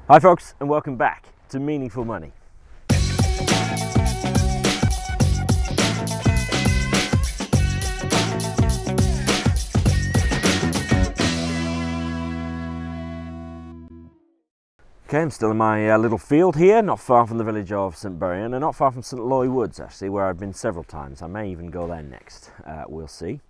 Hi folks, and welcome back to Meaningful Money. Okay, I'm still in my little field here, not far from the village of St Buryan and not far from St Loy Woods actually, where I've been several times. I may even go there next, we'll see.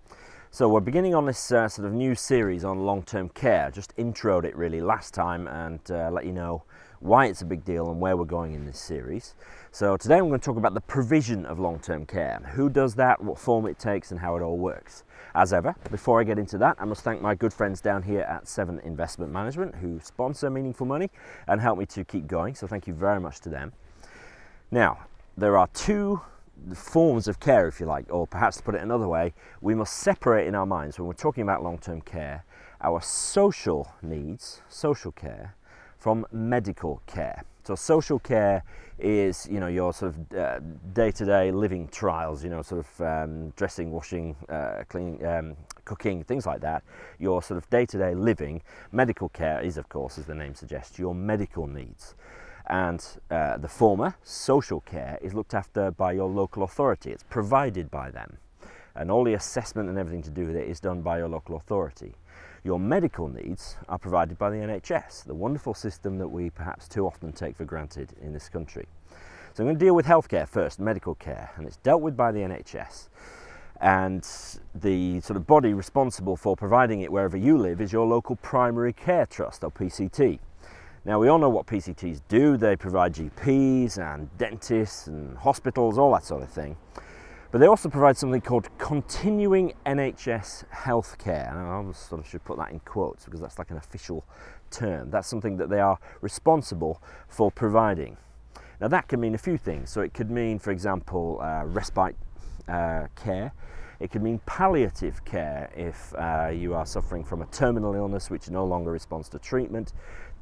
So we're beginning on this sort of new series on long-term care. Just introed it really last time and let you know why it's a big deal and where we're going in this series. So today I'm going to talk about the provision of long-term care. Who does that, what form it takes and how it all works. As ever, before I get into that, I must thank my good friends down here at 7 Investment Management who sponsor Meaningful Money and help me to keep going, so thank you very much to them. Now, there are two forms of care, if you like, or perhaps to put it another way, we must separate in our minds when we're talking about long-term care, our social needs, social care, from medical care. So social care is, you know, your sort of day-to-day living trials, you know, sort of dressing, washing, cleaning, cooking, things like that. Your sort of day-to-day living. Medical care is, of course, as the name suggests, your medical needs. And the former, social care, is looked after by your local authority. It's provided by them. And all the assessment and everything to do with it is done by your local authority. Your medical needs are provided by the NHS, the wonderful system that we perhaps too often take for granted in this country. So I'm going to deal with healthcare first, medical care, and it's dealt with by the NHS. And the sort of body responsible for providing it wherever you live is your local primary care trust, or PCT. Now we all know what PCTs do. They provide GPs and dentists and hospitals, all that sort of thing. But they also provide something called continuing NHS healthcare. And I almost sort of should put that in quotes because that's like an official term. That's something that they are responsible for providing. Now that can mean a few things. So it could mean, for example, respite care. It could mean palliative care if you are suffering from a terminal illness which no longer responds to treatment.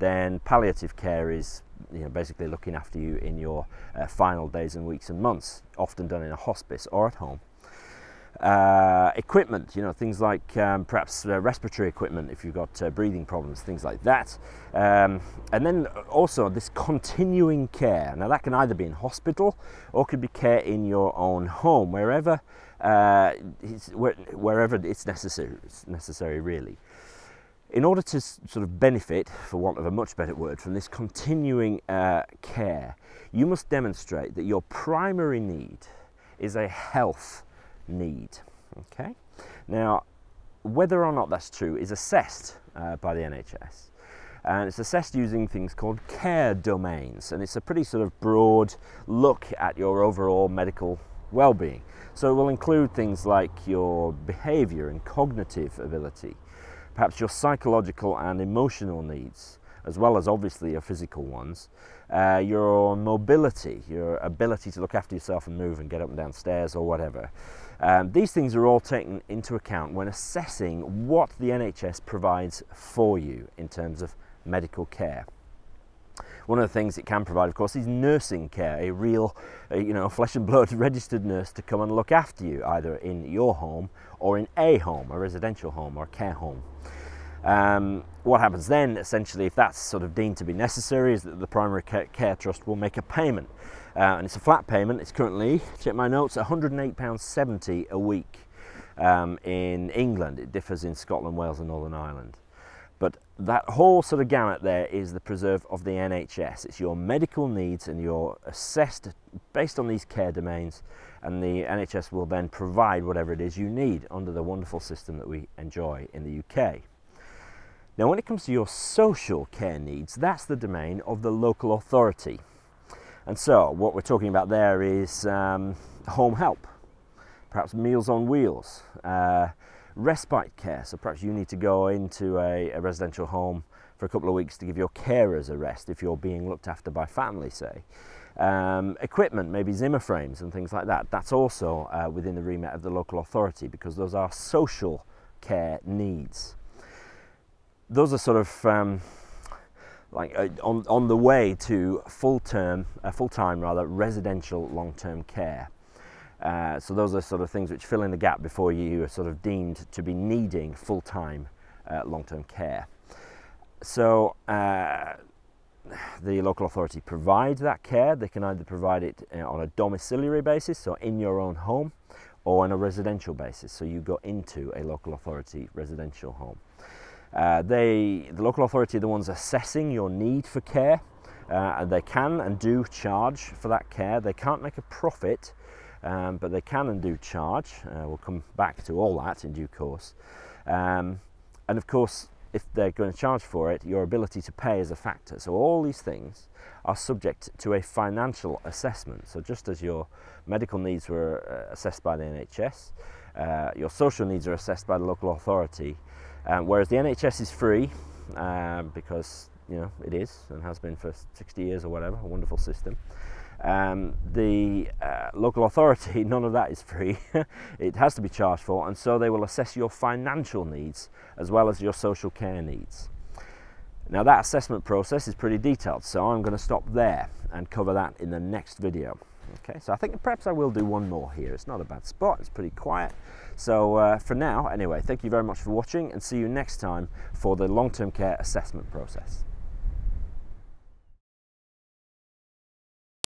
Then palliative care is, you know, basically looking after you in your final days and weeks and months, often done in a hospice or at home. Equipment, you know, things like perhaps respiratory equipment if you've got breathing problems, things like that. And then also this continuing care. Now that can either be in hospital or could be care in your own home, wherever it's necessary really. In order to sort of benefit, for want of a much better word, from this continuing care, you must demonstrate that your primary need is a health need. Okay? Now, whether or not that's true is assessed by the NHS. And it's assessed using things called care domains. And it's a pretty sort of broad look at your overall medical well-being. So it will include things like your behavior and cognitive ability, perhaps your psychological and emotional needs, as well as obviously your physical ones, your mobility, your ability to look after yourself and move and get up and down stairs or whatever. These things are all taken into account when assessing what the NHS provides for you in terms of medical care. One of the things it can provide, of course, is nursing care, a real, you know, flesh and blood registered nurse to come and look after you, either in your home or in a home, a residential home or a care home. What happens then, essentially, if that's sort of deemed to be necessary, is that the primary care trust will make a payment. And it's a flat payment. It's currently, check my notes, £108.70 a week in England. It differs in Scotland, Wales and Northern Ireland. But that whole sort of gamut there is the preserve of the NHS. It's your medical needs and you're assessed based on these care domains, and the NHS will then provide whatever it is you need under the wonderful system that we enjoy in the UK. Now when it comes to your social care needs, that's the domain of the local authority. And so what we're talking about there is home help, perhaps Meals on Wheels, respite care, so perhaps you need to go into a residential home for a couple of weeks to give your carers a rest if you're being looked after by family, say. Equipment, maybe Zimmer frames and things like that, that's also within the remit of the local authority because those are social care needs. Those are sort of on the way to full-time residential long-term care. So those are sort of things which fill in the gap before you are sort of deemed to be needing full-time long-term care. So the local authority provide that care, they can either provide it on a domiciliary basis, so in your own home, or on a residential basis, so you go into a local authority residential home. The local authority are the ones assessing your need for care, and they can and do charge for that care. They can't make a profit, but they can and do charge. We'll come back to all that in due course. And of course, if they're going to charge for it, your ability to pay is a factor. So all these things are subject to a financial assessment. So just as your medical needs were assessed by the NHS, your social needs are assessed by the local authority, whereas the NHS is free, because it is and has been for 60 years or whatever, a wonderful system. The local authority, none of that is free. It has to be charged for, and so they will assess your financial needs as well as your social care needs. Now that assessment process is pretty detailed, so I'm going to stop there and cover that in the next video. Okay, so I think perhaps I will do one more here. It's not a bad spot, it's pretty quiet. So for now, anyway, thank you very much for watching, and see you next time for the long-term care assessment process.